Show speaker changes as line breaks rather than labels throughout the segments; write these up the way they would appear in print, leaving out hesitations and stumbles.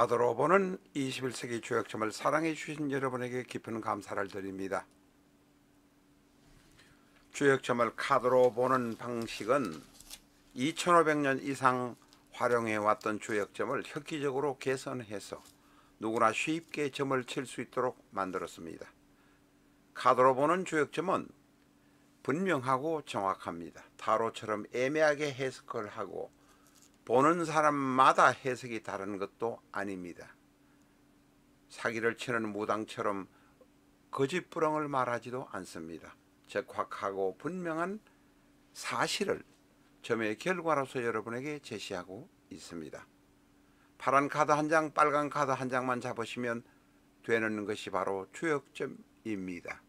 카드로 보는 21세기 주역점을 사랑해 주신 여러분에게 깊은 감사를 드립니다. 주역점을 카드로 보는 방식은 2500년 이상 활용해 왔던 주역점을 획기적으로 개선해서 누구나 쉽게 점을 칠 수 있도록 만들었습니다. 카드로 보는 주역점은 분명하고 정확합니다. 타로처럼 애매하게 해석을 하고 보는 사람마다 해석이 다른 것도 아닙니다. 사기를 치는 무당처럼 거짓부렁을 말하지도 않습니다. 적확하고 분명한 사실을 점의 결과로서 여러분에게 제시하고 있습니다. 파란 카드 한 장, 빨간 카드 한 장만 잡으시면 되는 것이 바로 주역점입니다.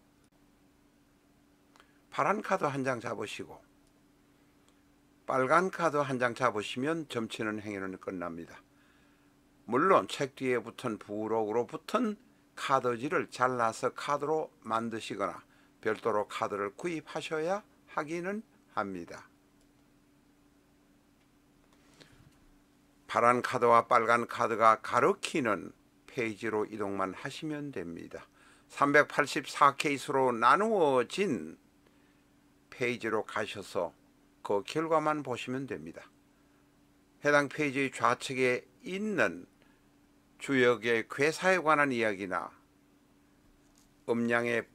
파란 카드 한 장 잡으시고 빨간 카드 한 장 잡으시면 점치는 행위는 끝납니다. 물론 책 뒤에 붙은 부록으로 붙은 카드지를 잘라서 카드로 만드시거나 별도로 카드를 구입하셔야 하기는 합니다. 파란 카드와 빨간 카드가 가리키는 페이지로 이동만 하시면 됩니다. 384케이스로 나누어진 페이지로 가셔서 그 결과만 보시면 됩니다. 해당 페이지의 좌측에 있는 주역의 괴사에 관한 이야기나 음양의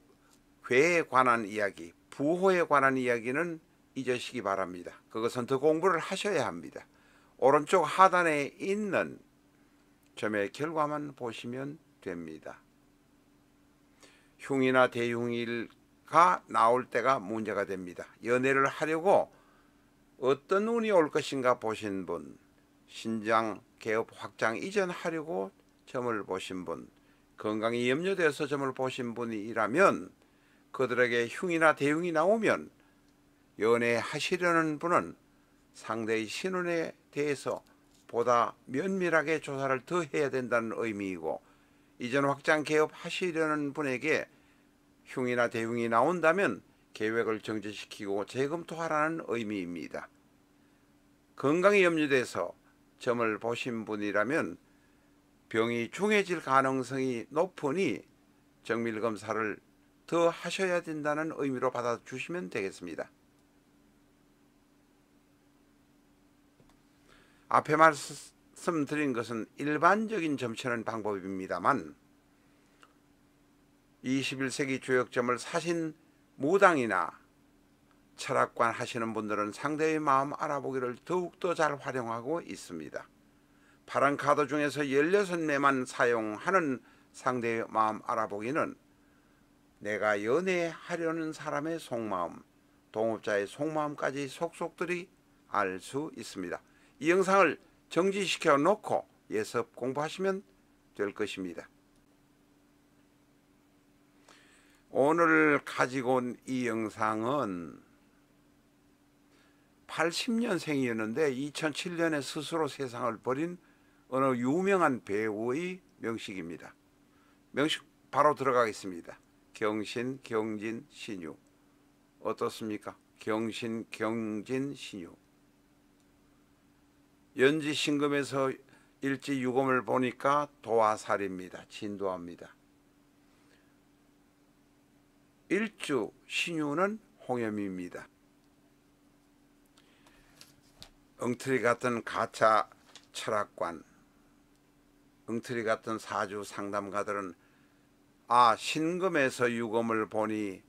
괴에 관한 이야기, 부호에 관한 이야기는 잊으시기 바랍니다. 그것은 더 공부를 하셔야 합니다. 오른쪽 하단에 있는 점의 결과만 보시면 됩니다. 흉이나 대흉일가 나올 때가 문제가 됩니다. 연애를 하려고 어떤 운이 올 것인가 보신 분, 신장 개업 확장 이전하려고 점을 보신 분, 건강이 염려되어서 점을 보신 분이라면 그들에게 흉이나 대흉이 나오면 연애하시려는 분은 상대의 신운에 대해서 보다 면밀하게 조사를 더 해야 된다는 의미이고, 이전 확장 개업하시려는 분에게 흉이나 대흉이 나온다면 계획을 정지시키고 재검토하라는 의미입니다. 건강이 염려돼서 점을 보신 분이라면 병이 중해질 가능성이 높으니 정밀검사를 더 하셔야 된다는 의미로 받아주시면 되겠습니다. 앞에 말씀드린 것은 일반적인 점치는 방법입니다만 21세기 주역점을 사신 무당이나 철학관 하시는 분들은 상대의 마음 알아보기를 더욱더 잘 활용하고 있습니다. 파란 카드 중에서 16매만 사용하는 상대의 마음 알아보기는 내가 연애하려는 사람의 속마음, 동업자의 속마음까지 속속들이 알 수 있습니다. 이 영상을 정지시켜 놓고 예습 공부하시면 될 것입니다. 오늘 가지고 온 이 영상은 80년생이었는데 2007년에 스스로 세상을 버린 어느 유명한 배우의 명식입니다. 명식 바로 들어가겠습니다. 경신, 경진, 신유. 어떻습니까? 경신, 경진, 신유. 연지 신금에서 일지 유금을 보니까 도화살입니다. 진도화입니다. 일주 신유는 홍염입니다. 엉터리 같은 가짜 철학관, 엉터리 같은 사주 상담가들은 신금에서 유금을 보니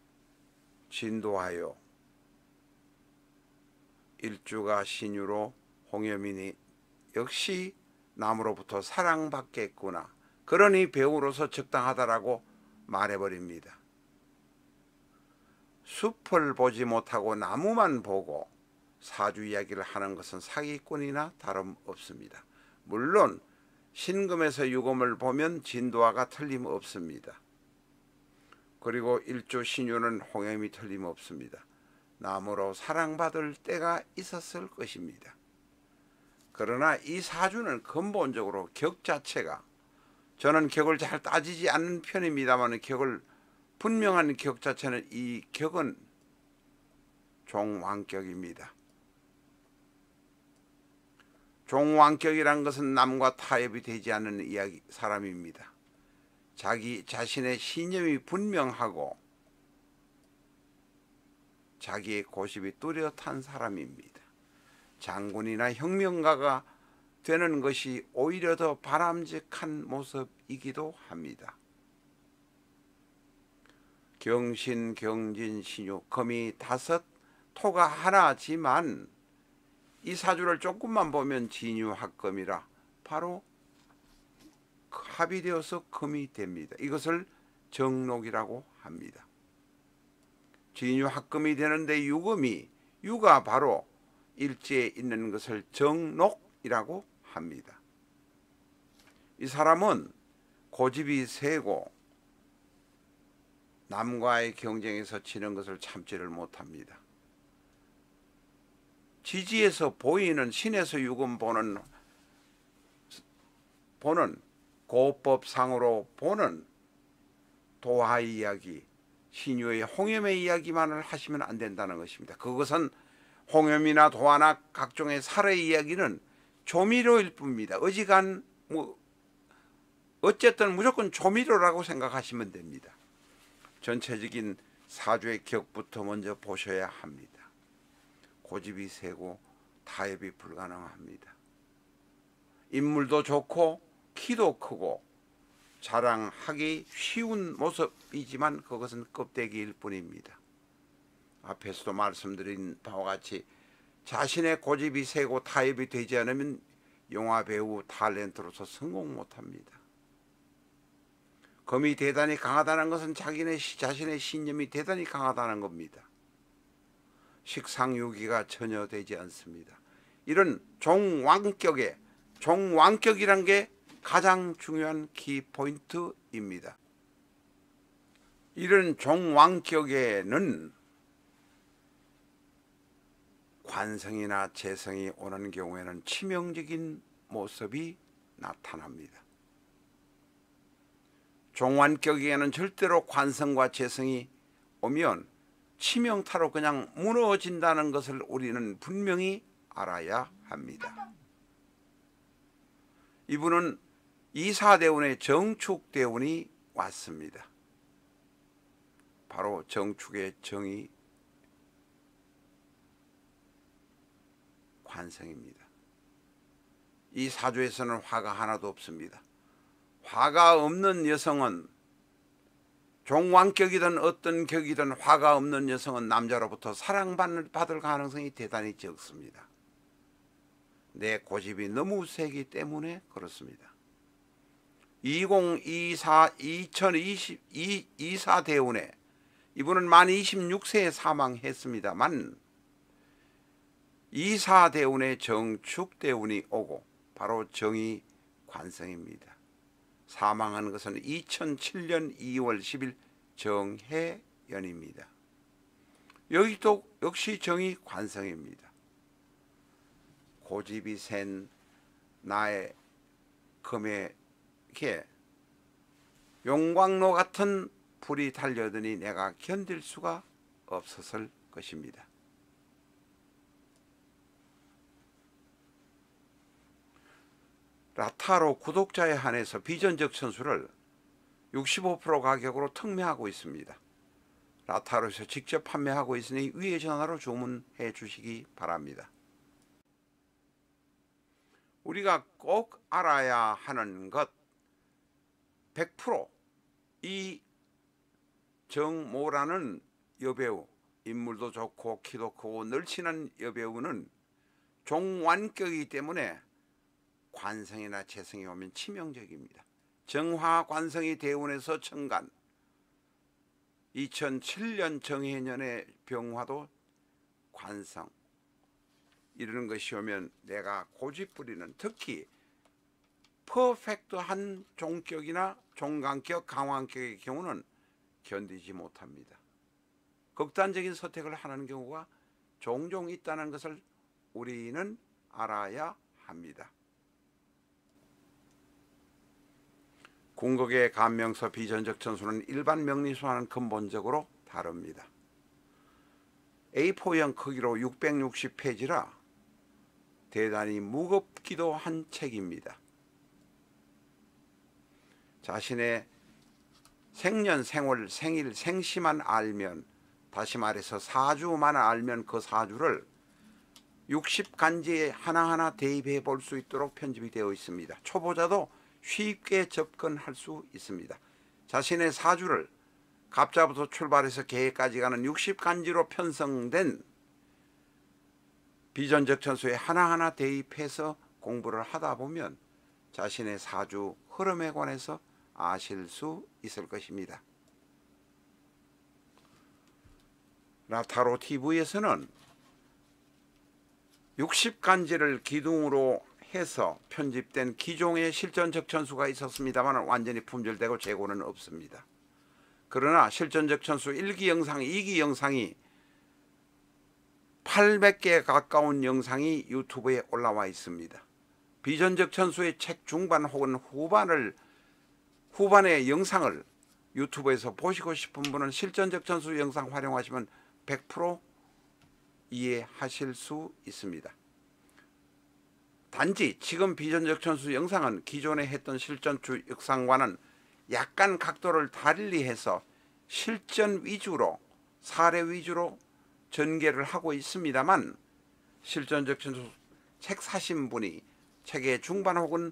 진도하여 일주가 신유로 홍염이니 역시 남으로부터 사랑받겠구나, 그러니 배우로서 적당하다라고 말해버립니다. 숲을 보지 못하고 나무만 보고 사주 이야기를 하는 것은 사기꾼이나 다름없습니다. 물론 신금에서 유금을 보면 진도화가 틀림없습니다. 그리고 일주 신유는 홍염이 틀림없습니다. 남으로 사랑받을 때가 있었을 것입니다. 그러나 이 사주는 근본적으로 격 자체가, 저는 격을 잘 따지지 않는 편입니다만 분명한 격 자체는, 이 격은 종왕격입니다. 종왕격이란 것은 남과 타협이 되지 않는 사람입니다. 자기 자신의 신념이 분명하고 자기의 고집이 뚜렷한 사람입니다. 장군이나 혁명가가 되는 것이 오히려 더 바람직한 모습이기도 합니다. 경신, 경진, 신유, 금이 5, 토가 하나지만 이 사주를 조금만 보면 진유합금이라 바로 합의되어서 금이 됩니다. 이것을 정록이라고 합니다. 진유합금이 되는데 유가 바로 일지에 있는 것을 정록이라고 합니다. 이 사람은 고집이 세고 남과의 경쟁에서 지는 것을 참지를 못합니다. 지지에서 보이는 신에서 유금 보는 고법상으로 보는 도화 이야기, 신유의 홍염의 이야기만을 하시면 안 된다는 것입니다. 그것은 홍염이나 도화나 각종의 살의 이야기는 조미료일 뿐입니다. 어지간 어쨌든 무조건 조미료라고 생각하시면 됩니다. 전체적인 사주의 격부터 먼저 보셔야 합니다. 고집이 세고 타협이 불가능합니다. 인물도 좋고 키도 크고 자랑하기 쉬운 모습이지만 그것은 껍데기일 뿐입니다. 앞에서도 말씀드린 바와 같이 자신의 고집이 세고 타협이 되지 않으면 영화배우 탤런트로서 성공 못합니다. 금이 대단히 강하다는 것은 자신의 신념이 대단히 강하다는 겁니다. 식상유기가 전혀 되지 않습니다. 이런 종왕격이란 게 가장 중요한 키포인트입니다. 이런 종왕격에는 관성이나 재성이 오는 경우에는 치명적인 모습이 나타납니다. 종왕격에는 절대로 관성과 재성이 오면 치명타로 그냥 무너진다는 것을 우리는 분명히 알아야 합니다. 이분은 이사대운의 정축대운이 왔습니다. 바로 정축의 정이 관성입니다. 이 사주에서는 화가 하나도 없습니다. 화가 없는 여성은 종왕격이든 어떤 격이든 화가 없는 여성은 남자로부터 사랑받을 가능성이 대단히 적습니다. 내 고집이 너무 세기 때문에 그렇습니다. 2024 대운에 이분은 만 26세에 사망했습니다만 이사대운에 정축대운이 오고 바로 정이 관성입니다. 사망한 것은 2007년 2월 10일 정해연입니다. 여기도 역시 정이 관성입니다. 고집이 센 나의 금에게 용광로 같은 불이 달려드니 내가 견딜 수가 없었을 것입니다. 라타로 구독자에 한해서 비전적 천수를 65% 가격으로 특매하고 있습니다. 라타로에서 직접 판매하고 있으니 위에 전화로 주문해 주시기 바랍니다. 우리가 꼭 알아야 하는 것 100% 이 정모라는 여배우, 인물도 좋고 키도 크고 널씬한 여배우는 종완격이기 때문에 관성이나 재성이 오면 치명적입니다. 정화 관성이 대운에서 천간, 2007년 정해년의 병화도 관성, 이러는 것이 오면 내가 고집부리는, 특히 퍼펙트한 종격이나 종강격, 강왕격의 경우는 견디지 못합니다. 극단적인 선택을 하는 경우가 종종 있다는 것을 우리는 알아야 합니다. 궁극의 간명서 비전적 천수는 일반 명리수와는 근본적으로 다릅니다. A4형 크기로 660페이지라 대단히 무겁기도 한 책입니다. 자신의 생년, 생월, 생일, 생시만 알면, 다시 말해서 사주만 알면 그 사주를 60간지에 하나하나 대입해 볼 수 있도록 편집이 되어 있습니다. 초보자도 쉽게 접근할 수 있습니다. 자신의 사주를 갑자부터 출발해서 개까지 가는 60간지로 편성된 비전적 천수에 하나하나 대입해서 공부를 하다 보면 자신의 사주 흐름에 관해서 아실 수 있을 것입니다. 라타로 TV에서는 60간지를 기둥으로 해서 편집된 기종의 실전적 천수가 있었습니다만 완전히 품절되고 재고는 없습니다. 그러나 실전적 천수 1기 영상, 2기 영상이 800개에 가까운 영상이 유튜브에 올라와 있습니다. 비전적 천수의 책 중반 혹은 후반의 영상을 유튜브에서 보시고 싶은 분은 실전적 천수 영상 활용하시면 100% 이해하실 수 있습니다. 단지 지금 비전적 천수 영상은 기존에 했던 실전주 영상과는 약간 각도를 달리해서 실전 위주로, 사례 위주로 전개를 하고 있습니다만, 실전적 천수 책 사신 분이 책의 중반 혹은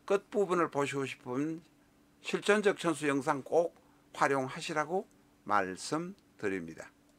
끝부분을 보시고 싶으면 실전적 천수 영상 꼭 활용하시라고 말씀드립니다.